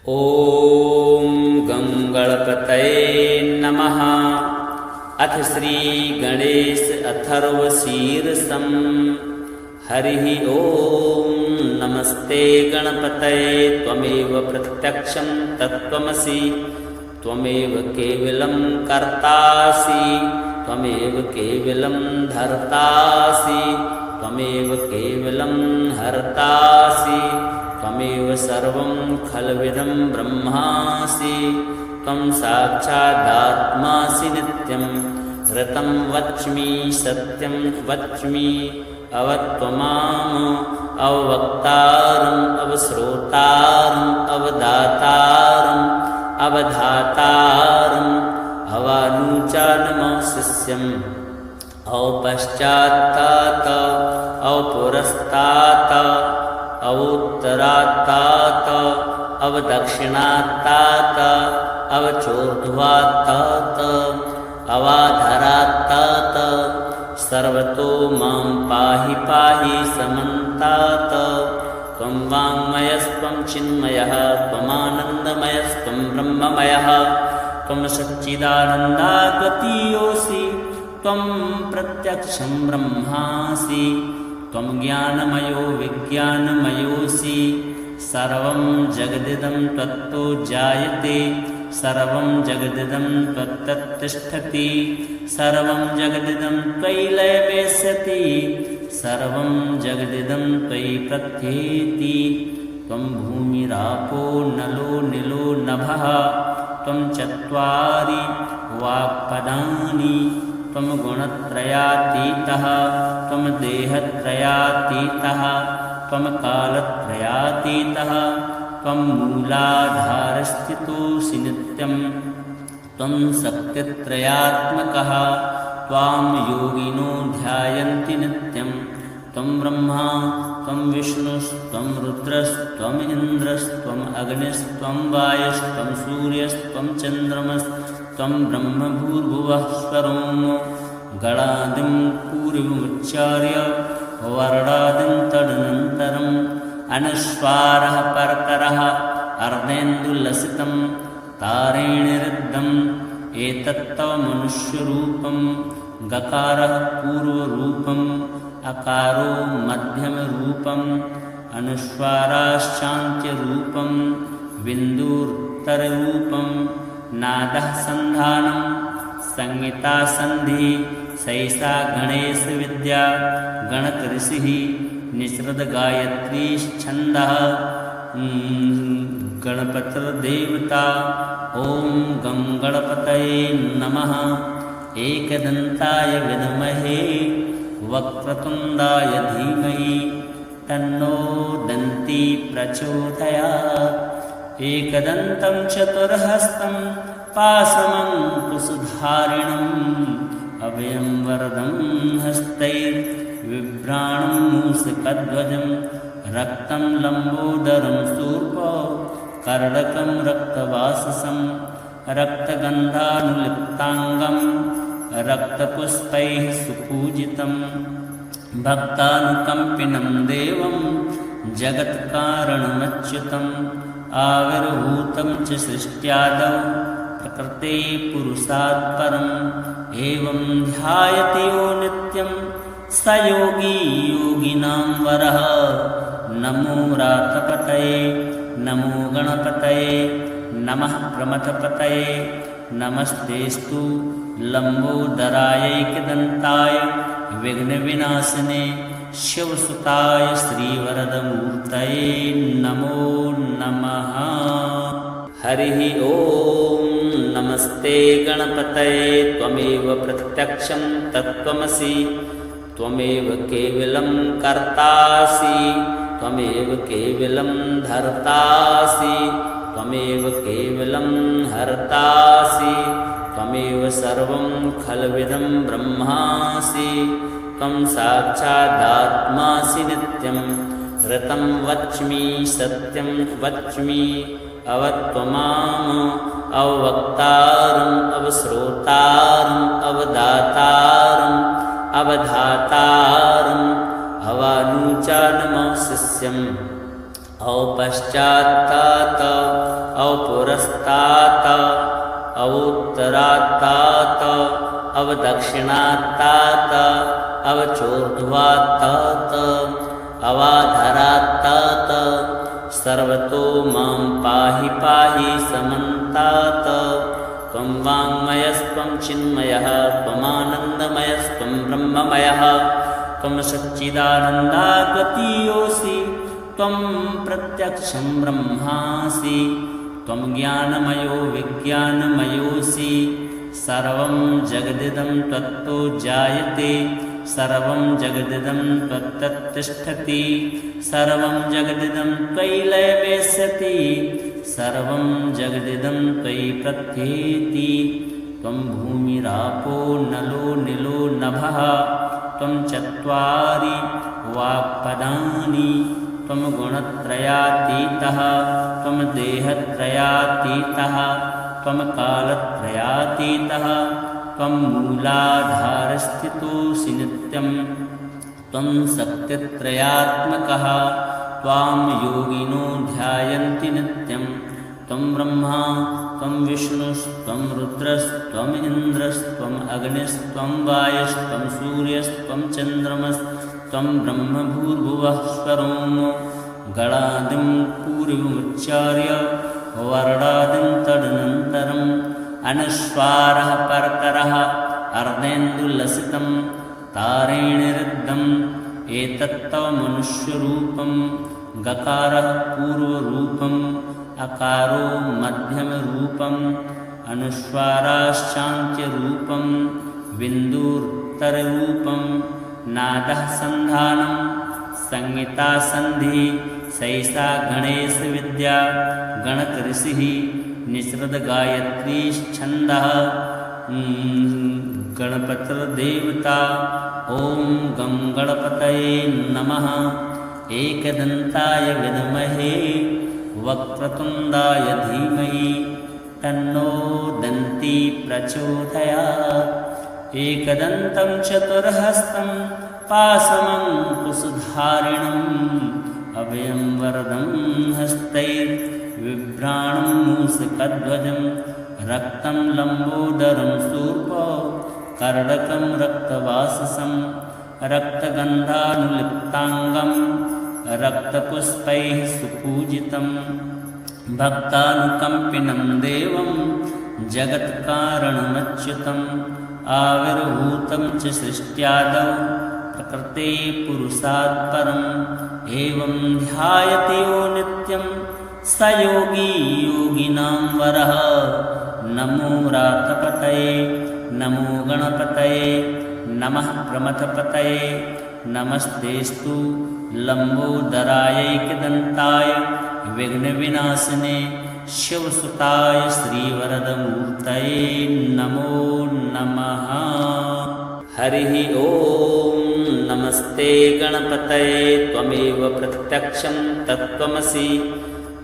ॐ गं गणपतये नमः। अथ श्रीगणेश अथर्वशीर्षं। हरिः ॐ नमस्ते गणपतये त्वमेव प्रत्यक्षं तत्त्वमसि, त्वमेव केवलं कर्तासि, त्वमेव केवलं धर्तासि, त्वमेव केवलं हर्तासि, त्वमेव सर्वं खल्विदं ब्रह्मासि। त्वं साक्षादात्मासि नित्यं ऋतं वच्मि सत्यं वच्मि। अवत्वमाम् अवक्तारम् अवश्रोतारम् अवदातारम् अवधातारम् अवानुचानमशिष्यम् अवपश्चात्तात अवपुरस्तात् अवोत्तरात्तात अवदक्षिणात्तात अवचोर्ध्वात्तात अवाधरात्तात। सर्वतो मां पाहि पाहि समन्तात। त्वं वाङ्मयस्त्वं चिन्मयः त्वमानन्दमयस्त्वं ब्रह्ममयः। त्वं सच्चिदानन्दाद्वितीयोऽसि, त्वं प्रत्यक्षं ब्रह्मासि। त्वं ज्ञानमयो विज्ञानमयोऽसि। सर्वं जगदिदं त्वत्तो जायते, सर्वं जगदिदं त्वत्तत्तिष्ठति, सर्वं जगदिदं त्वयि लयमेष्यति, सर्वं जगदिदं त्वयि प्रत्येति। त्वं भूमिरापो नलो निलो नभः, त्वं चत्वारि वाक्पदानि। त्वं गुणत्रयातीतः, त्वं देहत्रयातीतः, त्वं कालत्रयातीतः, त्वं मूलाधारस्थितोऽसि नित्यं। त्वं शक्तित्रयात्मकः, त्वां योगिनो ध्यायन्ति नित्यं। त्वं ब्रह्मा त्वं विष्णुस्त्वं रुद्रस्त्वम् इन्द्रस्त्वम् अग्निस्त्वं वायुस्त्वं सूर्यस्त्वं चन्द्रमस्त्वं ब्रह्म भूर्भुवः स्वरों। गणादिं पूर्वमुच्चार्य वर्णादिं तदनन्तरम् अनुस्वारः परतरः अर्धेन्दुलसितं तारेणिरुद्धम्। एतत्तव मनुष्यरूपं गकारः पूर्वरूपम् अकारो मध्यमरूपम् अनुस्वाराश्चान्त्यरूपं बिन्दुरुत्तररूपं। नादः सन्धानं संहिता सन्धिः सैषा गणेशविद्या गणकऋषिः निःसृतगायत्रीश्छन्दः गणपतिर्देवता। ॐ गं गणपतये नमः। एकदन्ताय विद्महे वक्रतुण्डाय धीमहि तन्नो दन्ती प्रचोदयात्। एकदन्तं चतुर्हस्तं पाशमङ्कुशधारिणम् अभयं वरदं हस्तैर्बिभ्राणं मूषकध्वजं। रक्तं लम्बोदरं शूर्पं कर्णकं रक्तवाससं। रक्तगन्धानुलिप्ताङ्गं रक्तपुष्पैः सुपूजितं। भक्तानुकम्पिनं देवं जगत्कारणमच्युतम्। आविर्भूतं च सृष्ट्यादौ प्रकृते पुरुषात् परम्। एवं ध्यायति यो नित्यं स योगी योगिनां वरः। नमो रातपतये नमो गणपतये नमः प्रमथपतये। नमस्तेस्तु लम्बोदरायैकदन्ताय विघ्नविनाशिने शिवसुताय श्रीवरदमूर्तये नमो नमः। हरिः ॐ नमस्ते गणपतये त्वमेव प्रत्यक्षं तत्त्वमसि, त्वमेव केवलं कर्तासि, त्वमेव केवलं धर्तासि, त्वमेव केवलं हर्तासि, त्वमेव सर्वं खल्विदं ब्रह्मासि। त्वं साक्षादात्मासि नित्यं ऋतं वच्मि सत्यं वच्मि। अवत्वमाम् अवक्तारम् अवश्रोतारम् अवदातारम् अवधातारम् अवानुचानमशिष्यम् औपश्चात्तात अवधस्तात् अवोत्तरात्तात् अवदक्षिणात्तात् अवचोर्ध्वात्तात् अवाधरात्तात् सर्वतो मां पाहि पाहि समन्तात् त्वं वाङ्मयस्त्वं चिन्मयः त्वमानन्दमयस्त्वं ब्रह्ममयः त्वं सच्चिदानन्दाद्वितीयोऽसि त्वं प्रत्यक्षं ब्रह्मासि त्वं ज्ञानमयो विज्ञानमयोऽसि सर्वं जगदिदं त्वत्तो जायते सर्वं जगदिदं त्वत्तत्तिष्ठति सर्वं जगदिदं त्वयि लयमेष्यति सर्वं जगदिदं त्वयि प्रत्येति त्वं भूमिरापो नलो निलो नभः त्वं चत्वारि वाक्पदानि त्वं गुणत्रयातीतः त्वं देहत्रयातीतः त्वं कालत्रयातीतः त्वं मूलाधारस्थितोऽसि नित्यं त्वं शक्तित्रयात्मकः त्वां योगिनो ध्यायन्ति नित्यं त्वं ब्रह्मा त्वं विष्णुस्त्वं रुद्रस्त्वम् इन्द्रस्त्वम् अग्निस्त्वं वायुस्त्वं सूर्यस्त्वं चन्द्रमस्त्वं ब्रह्म भूर्भुवः स्वरोम गणादिं पूर्वमुच्चार्य वर्णादिं तदनन्तरम् अनुस्वारः परतरः अर्धेन्दुलसितं तारेणिरुद्धम् एतत्तव मनुष्यरूपं गकारः पूर्वरूपम् अकारो मध्यमरूपम् अनुस्वाराश्चान्त्यरूपं बिन्दुरुत्तररूपं नादः सन्धानं संहिता सन्धिः सैषा गणेशविद्या गणकऋषिः निःसृतगायत्रीश्छन्दः गणपतिर्देवता ॐ गं गणपतये नमः एकदन्ताय विद्महे वक्रतुण्डाय धीमहि तन्नो दन्ती प्रचोदयात् एकदन्तं चतुर्हस्तं पाशमङ्कुशधारिणम् अभयं वरदं हस्तैर्बिभ्राणं मूषकध्वजं रक्तं लम्बोदरं शूर्पं कर्णकं रक्तवाससं रक्तगन्धानुलिप्ताङ्गं रक्तपुष्पैः सुपूजितं भक्तानुकम्पिनं देवं जगत्कारणमच्युतम् आविर्भूतं च सृष्ट्यादौ प्रकृते पुरुषात् परम् एवं ध्यायते यो नित्यं स योगी योगिनां वरः नमो रातपतये नमो गणपतये नमः प्रमथपतये नमस्तेस्तु लम्बोदरायैकदन्ताय विघ्नविनाशिने शिवसुताय श्रीवरदमूर्तये नमो नमः। हरिः ॐ नमस्ते गणपतये त्वमेव प्रत्यक्षं तत्त्वमसि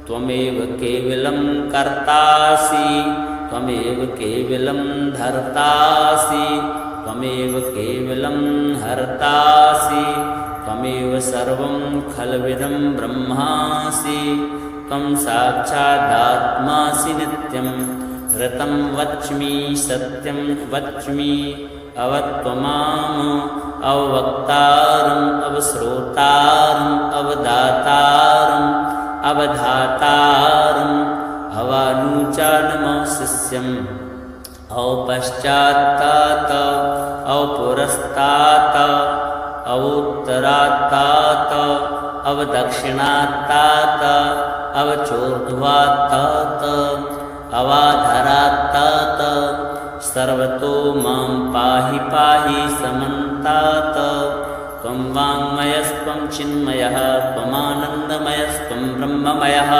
त्वमेव केवलं कर्तासि त्वमेव केवलं धर्तासि त्वमेव केवलं हर्तासि त्वमेव सर्वं खल्विदं ब्रह्मासि त्वं साक्षादात्मासि नित्यं ऋतं वच्मि सत्यं वच्मि अवत्वमाम् अववक्तारम् अवश्रोतारम् अवदातारम् अवधातारम् अवानुचानमशिष्यम् अवपश्चात्तात् अवपुरस्तात् अवोत्तरात्तात् अवदक्षिणात्तात् अवचोर्ध्वात्तात् अवाधरात्तात् सर्वतो मां पाहि पाहि समन्तात् त्वं वाङ्मयस्त्वं चिन्मयः त्वमानन्दमयस्त्वं ब्रह्ममयः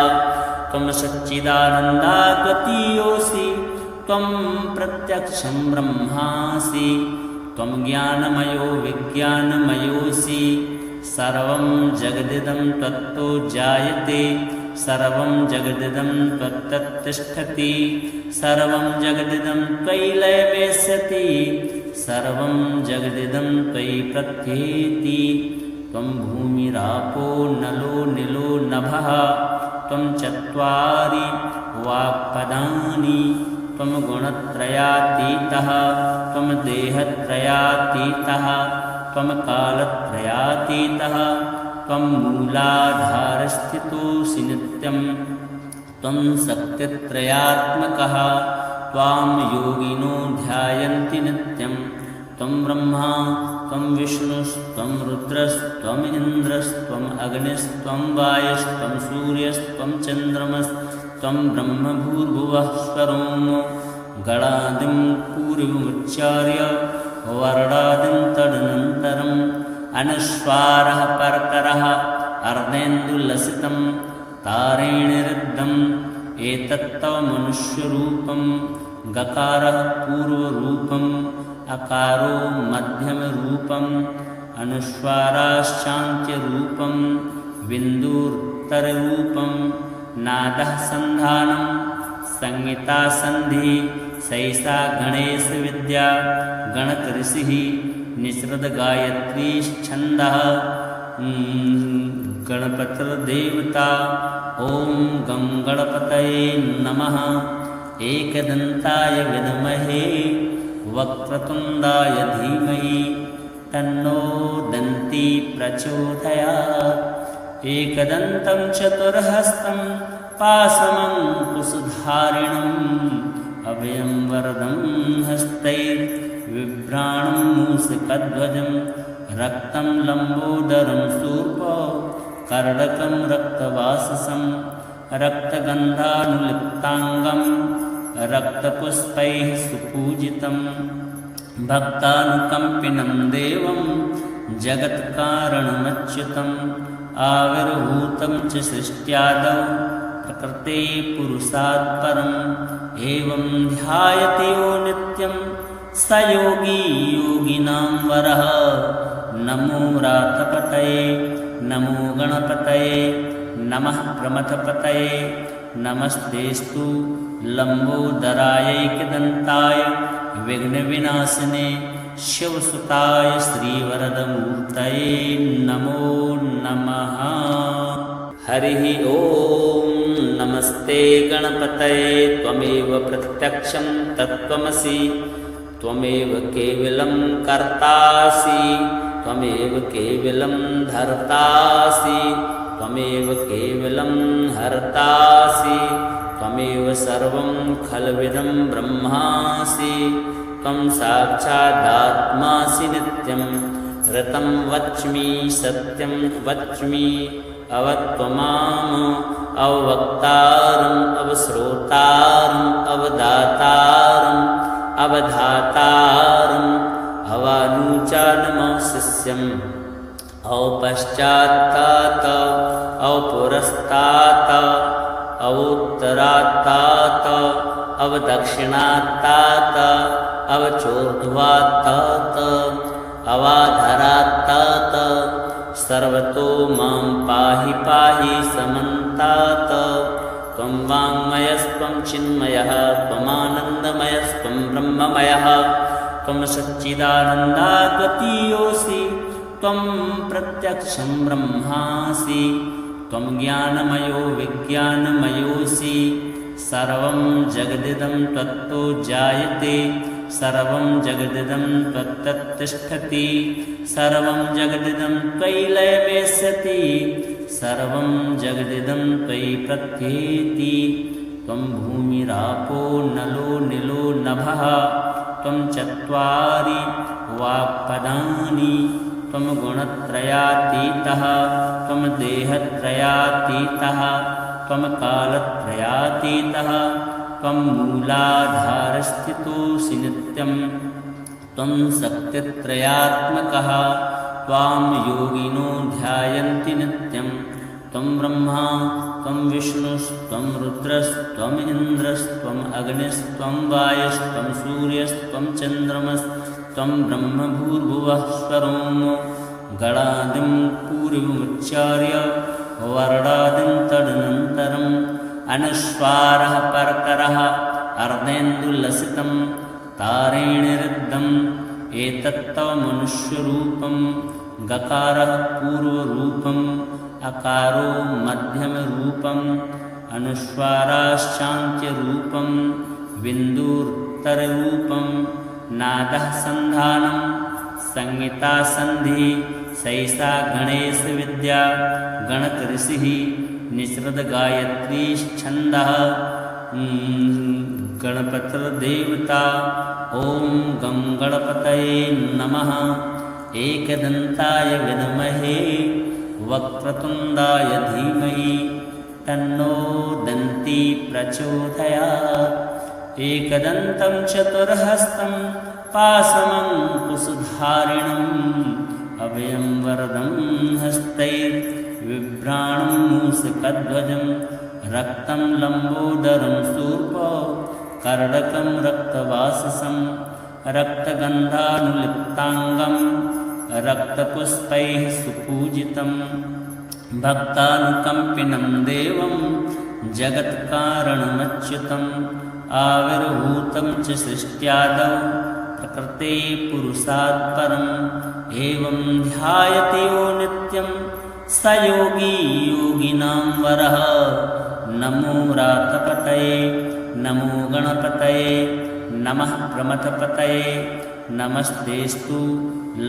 त्वं सच्चिदानन्दाद्वितीयोऽसि त्वं प्रत्यक्षं ब्रह्मासि त्वं ज्ञानमयो विज्ञानमयोऽसि सर्वं जगदिदं त्वत्तो जायते सर्वं जगदिदं त्वत्तत्तिष्ठति सर्वं जगदिदं त्वयि लयमेष्यति सर्वं जगदिदं त्वयि प्रत्येति त्वं भूमिरापो नलो निलो नभः त्वं चत्वारि वाक्पदानि त्वं गुणत्रयातीतः त्वं देहत्रयातीतः त्वं कालत्रयातीतः त्वं मूलाधारस्थितोऽसि नित्यं त्वं शक्तित्रयात्मकः त्वां योगिनो ध्यायन्ति नित्यं त्वं ब्रह्मा त्वं विष्णुस्त्वं रुद्रस्त्वम् इन्द्रस्त्वम् अग्निस्त्वं वायुस्त्वं सूर्यस्त्वं चन्द्रमस्त्वं ब्रह्मभूर्भुवः स्वरों गणादिं पूर्वमुच्चार्य वर्णादिं तदनन्तरम् अनुस्वारः परतरः अर्धेन्दुलसितं तारेणिरुद्धम् एतत्तव मनुष्यरूपं गकारः पूर्वरूपम् अकारो मध्यमरूपम् अनुस्वाराश्चान्त्यरूपं बिन्दुरुत्तररूपं नादः सन्धानं संहिता सन्धि सैषा गणेशविद्या गणकऋषिः निःसृतगायत्रीश्छन्दः गणपतिर्देवता ॐ गं गणपतये नमः एकदन्ताय विद्महे वक्रतुण्डाय धीमहि तन्नो दन्ती प्रचोदयात् एकदन्तं चतुर्हस्तं पाशमङ्कुशधारिणम् अभयं वरदं हस्तैर्बिभ्राणं मूषकध्वजं रक्तं लम्बोदरं शूर्पं कर्णकं रक्तवाससं रक्तगन्धानुलिप्ताङ्गं रक्तपुष्पैः सुपूजितं भक्तानुकम्पिनं देवं जगत्कारणमच्युतम् आविर्भूतं च सृष्ट्यादौ प्रकृते पुरुषात् परम् एवं ध्यायति यो नित्यं स योगी योगिनां वरः नमो व्रातपतये नमो गणपतये नमः प्रमथपतये नमस्तेस्तु लम्बोदरायैकदन्ताय विघ्नविनाशिने शिवसुताय श्रीवरदमूर्तये नमो नमः। हरिः ॐ नमस्ते गणपतये त्वमेव प्रत्यक्षं तत्त्वमसि त्वमेव केवलं कर्तासि त्वमेव केवलं धर्तासि त्वमेव केवलं हर्तासि त्वमेव सर्वं खल्विदं ब्रह्मासि त्वं साक्षादात्मासि नित्यं ऋतं वच्मि सत्यं वच्मि अवत्वमाम अवक्तारम् अवश्रोतारम् अवदातारम् अवधातारम् अवानुचानमशिष्यम् औपश्चात्तात औपुरस्तात अवोत्तरात्तात अवदक्षिणात्तात अवचोर्ध्वात्तात अवाधरात्तात सर्वतो मां पाहि पाहि समन्तात त्वं वाङ्मयस्त्वं चिन्मयः त्वमानन्दमयस्त्वं ब्रह्ममयः त्वं सच्चिदानन्दाद्वितीयोऽसि त्वं प्रत्यक्षं ब्रह्मासि त्वं ज्ञानमयो विज्ञानमयोऽसि सर्वं जगदिदं त्वत्तो जायते सर्वं जगदिदं त्वत्तत्तिष्ठति सर्वं जगदिदं त्वयि लयमेष्यति सर्वं जगदिदं त्वयि प्रत्येति त्वं भूमिरापो नलो निलो नभः त्वं चत्वारि वाक्पदानि त्वं गुणत्रयातीतः त्वं देहत्रयातीतः त्वं कालत्रयातीतः त्वं मूलाधारस्थितोऽसि नित्यं त्वं शक्तित्रयात्मकः त्वां योगिनो ध्यायन्ति नित्यं त्वं ब्रह्मा त्वं विष्णुस्त्वं रुद्रस्त्वम् इन्द्रस्त्वम् अग्निस्त्वं वायुस्त्वं सूर्यस्त्वं चन्द्रमस्त्वं ब्रह्मभूर्भुवः स्वरों गणादिं पूर्वमुच्चार्य वर्णादिं तदनन्तरम् अनुस्वारः परतरः अर्धेन्दुलसितं तारेणिरुद्धम् एतत्तव मनुष्यरूपं गकारः पूर्वरूपम् अकारो मध्यमरूपम् अनुस्वाराश्चान्त्यरूपं बिन्दुरुत्तररूपं नादः सन्धानं संहिता सन्धि सैषा गणेशविद्या गणकऋषिः निसृतगायत्री छन्दः गणपतिर्देवता ॐ गं गणपतये नमः। एकदन्ताय विद्महे वक्रतुण्डाय धीमहि तन्नो दन्ती प्रचोदयात्। एकदन्तं चतुर्हस्तं पाशमङ्कुशधारिणम् अभयं वरदं हस्तैर्बिभ्राणं मूषकध्वजं रक्तं लम्बोदरं शूर्पं कर्णकं रक्तवाससं रक्तगन्धानुलिप्ताङ्गं रक्तपुष्पैः सुपूजितं भक्तानुकम्पिनं देवं जगत्कारणमच्युतम् आविर्भूतं च सृष्ट्यादौ प्रकृते पुरुषात् परम् एवं ध्यायते यो नित्यं स योगी योगिनां वरः। नमो रातपतये नमो गणपतये नमः प्रमथपतये नमस्तेस्तु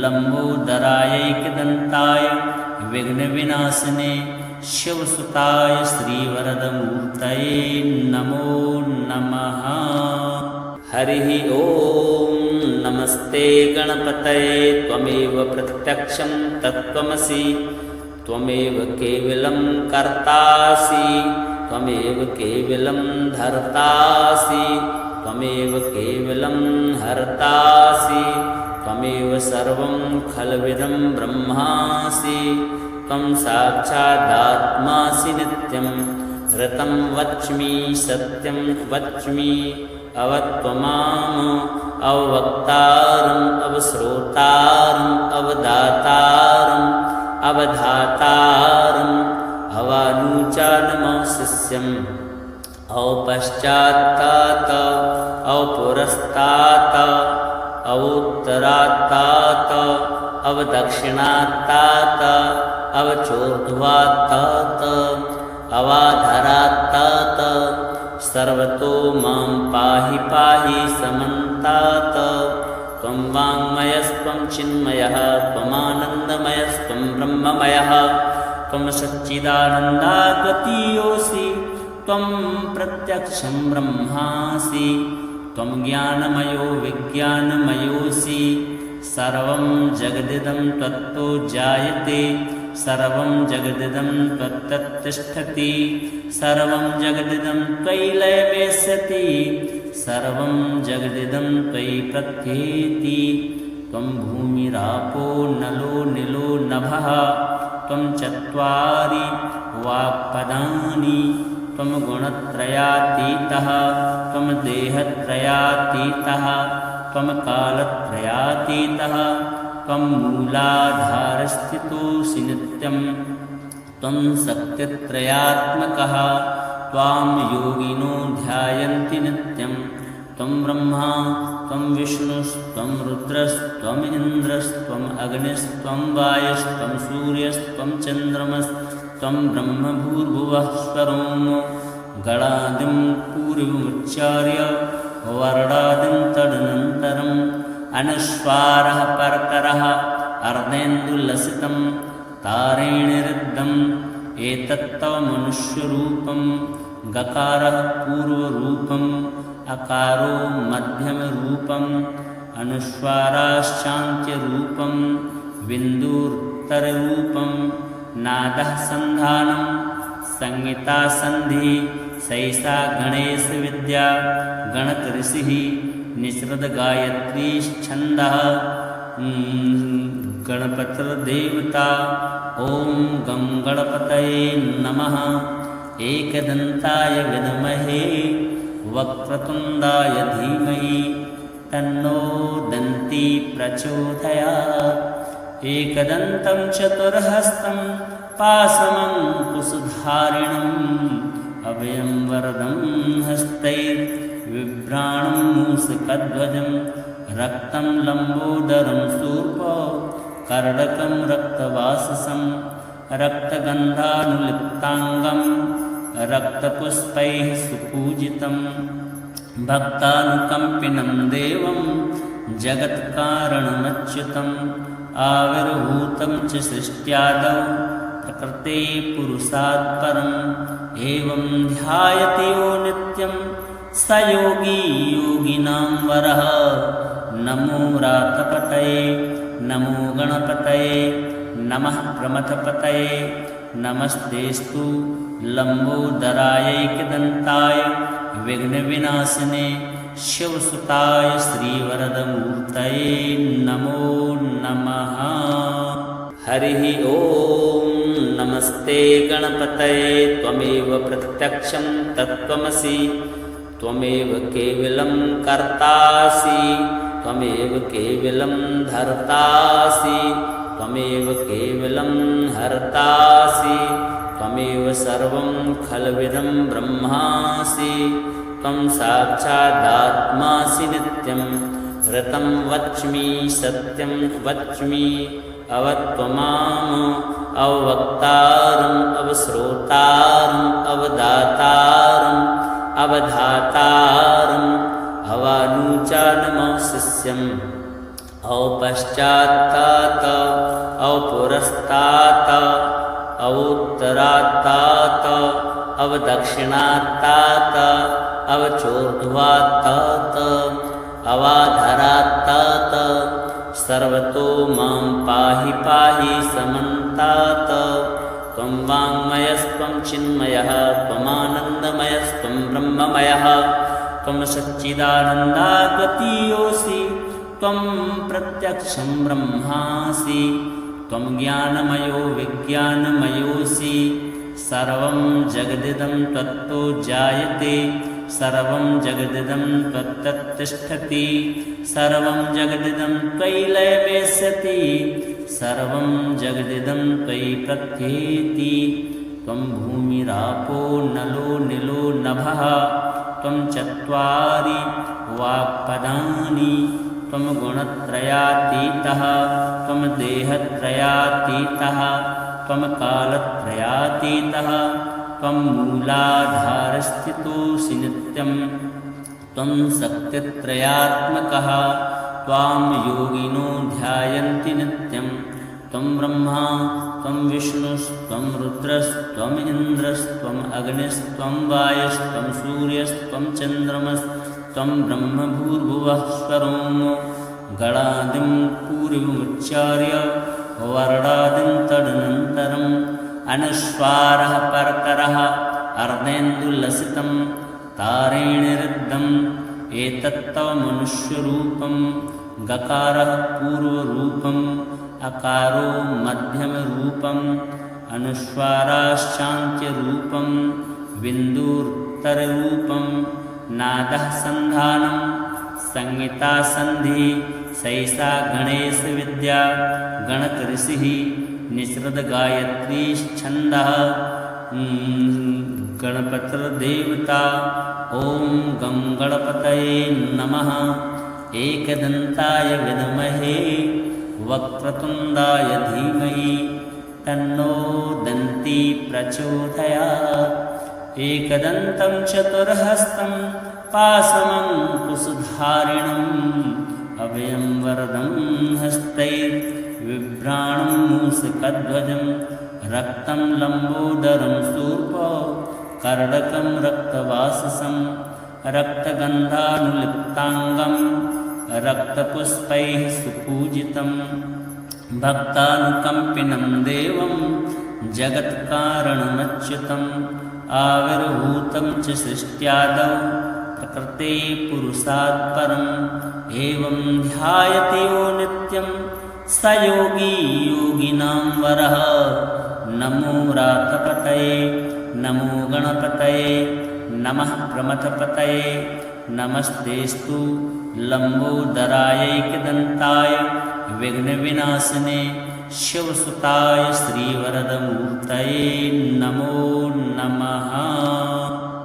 लम्बोदरायैकदन्ताय विघ्नविनाशिने शिवसुताय श्रीवरदमूर्तये नमो नमः। हरिः ॐ नमस्ते गणपतये त्वमेव प्रत्यक्षं तत्त्वमसि त्वमेव केवलं कर्तासि त्वमेव केवलं धर्तासि त्वमेव केवलं हर्तासि त्वमेव सर्वं खल्विदं ब्रह्मासि त्वं साक्षादात्मासि नित्यं ऋतं वच्मि सत्यं वच्मि अवत्वमाम् अवक्तारम् अवश्रोतारम् अवदातारम् अवधातारम् अवानुचानमशिष्यम् औपश्चात्तात औपुरस्तात अवोत्तरात्तात अवदक्षिणात्तात अवचोर्ध्वात्तात अवाधरात्तात सर्वतो मां पाहि पाहि समन्तात। त्वं वाङ्मयस्त्वं चिन्मयः त्वमानन्दमयस्त्वं ब्रह्ममयः त्वं सच्चिदानन्दाद्वितीयोऽसि त्वं प्रत्यक्षं ब्रह्मासि त्वं ज्ञानमयो विज्ञानमयोऽसि सर्वं जगदिदं त्वत्तो जायते सर्वं जगदिदं त्वत्तत्तिष्ठति सर्वं जगदिदं त्वयि लयमेष्यति सर्वं जगदिदं त्वयि प्रत्येति। त्वं भूमिरापो नलो निलो नभः त्वं चत्वारि वाक्पदानि त्वं गुणत्रयातीतः त्वं देहत्रयातीतः त्वं कालत्रयातीतः त्वं मूलाधारस्थितोऽसि नित्यं त्वं शक्तित्रयात्मकः त्वां योगिनो ध्यायन्ति नित्यं त्वं ब्रह्मा त्वं विष्णुस्त्वं रुद्रस्त्वम् इन्द्रस्त्वम् अग्निस्त्वं वायुस्त्वं सूर्यस्त्वं चन्द्रमस्त्वं ब्रह्मभूर्भुवः स्वरोम गणादिं पूर्वमुच्चार्य वर्णादिं तदनन्तरम् अनुस्वारः परतरः अर्धेन्दुलसितं तारेणिरुद्धम् एतत्तव मनुष्यरूपं गकारः पूर्वरूपम् अकारो मध्यमरूपम् अनुस्वाराश्चान्त्यरूपं बिन्दुरुत्तररूपं नादः सन्धानं संहिता सन्धि सैषा गणेशविद्या गणकऋषिः निसृतगायत्री छन्दः गणपतिर्देवता ॐ गं गणपतये नमः। एकदन्ताय विद्महे वक्रतुण्डाय धीमहि तन्नो दन्ती प्रचोदयात्। एकदन्तं चतुर्हस्तं पाशमङ्कुशधारिणम् अभयं वरदं हस्तैर्बिभ्राणं मूषकध्वजं रक्तं लम्बोदरं शूर्पं कर्णकं रक्तवाससं रक्तगन्धानुलिप्ताङ्गं रक्तपुष्पैः सुपूजितं भक्तानुकम्पिनं देवं जगत्कारणमच्युतम् आविर्भूतं च सृष्ट्यादौ प्रकृते पुरुषात् परम् एवं ध्यायति यो नित्यं स योगी योगिनां वरः। नमो व्रातपतये नमो गणपतये नमः प्रमथपतये नमस्तेस्तु लम्बोदरायैकदन्ताय विघ्नविनाशिने शिवसुताय श्रीवरदमूर्तये नमो नमः। हरिः ॐ नमस्ते गणपतये त्वमेव प्रत्यक्षं तत्त्वमसि त्वमेव केवलं कर्तासि त्वमेव केवलं धर्तासि त्वमेव केवलं हर्तासि त्वमेव सर्वं खल्विदं ब्रह्मासि त्वं साक्षादात्मासि नित्यं ऋतं वच्मि सत्यं वच्मि अवत्वमाम् अवक्तारम् अवश्रोतारम् अवदातारम् अवधातारम् अवानुचानमशिष्यम् औपश्चात्तात औपुरस्तात अवोत्तरात्तात अवदक्षिणात्तात अवचोर्ध्वात्तात अवाधरात्तात सर्वतो मां पाहि पाहि समन्तात। त्वं वाङ्मयस्त्वं चिन्मयः त्वमानन्दमयस्त्वं ब्रह्ममयः त्वं सच्चिदानन्दाद्वितीयोऽसि त्वं प्रत्यक्षं ब्रह्मासि त्वं ज्ञानमयो विज्ञानमयोऽसि सर्वं जगदिदं त्वत्तो जायते सर्वं जगदिदं त्वत्तत्तिष्ठति सर्वं जगदिदं त्वयि लयमेष्यति सर्वं जगदिदं त्वयि प्रत्येति। त्वं भूमिरापो नलो निलो नभः त्वं चत्वारि वाक्पदानि त्वं गुणत्रयातीतः त्वं देहत्रयातीतः त्वं कालत्रयातीतः त्वं मूलाधारस्थितोऽसि नित्यं त्वं शक्तित्रयात्मकः त्वां योगिनो ध्यायन्ति नित्यं त्वं ब्रह्मा त्वं विष्णुस्त्वं रुद्रस्त्वम् इन्द्रस्त्वम् अग्निस्त्वं वायुस्त्वं सूर्यस्त्वं चन्द्रमस्त्वं ब्रह्म भूर्भुवः स्वरों गणादिं पूर्वमुच्चार्य वर्णादिं तदनन्तरम् अनुस्वारः परतरः अर्धेन्दुलसितं तारेणिरुद्धम् एतत्तव मनुष्यरूपं गकारः पूर्वरूपम् अकारो मध्यमरूपम् अनुस्वाराश्चान्त्यरूपं बिन्दुरुत्तररूपं नादः सन्धानं संहिता सन्धि सैषा गणेशविद्या गणकऋषिः निःसृतगायत्रीश्छन्दः गणपतिर्देवता। ॐ गं गणपतये नमः। एकदन्ताय विद्महे वक्रतुण्डाय धीमहि तन्नो दन्ती प्रचोदयात्। एकदन्तं चतुर्हस्तं पाशमङ्कुशधारिणम् अभयं वरदं हस्तैर्बिभ्राणं मूषकध्वजं रक्तं लम्बोदरं शूर्पो कर्णकं रक्तवाससं रक्तगन्धानुलिप्ताङ्गं रक्तपुष्पैः सुपूजितं भक्तानुकम्पिनं देवं जगत्कारणमच्युतम् आविर्भूतं च सृष्ट्यादौ प्रकृते पुरुषात् परम् एवं ध्यायति यो नित्यं स योगी योगिनां वरः। नमो व्रातपतये नमो गणपतये नमः प्रमथपतये नमस्तेस्तु लम्बोदरायैकदन्ताय विघ्नविनाशिने शिवसुताय श्रीवरदमूर्तये नमो नमः।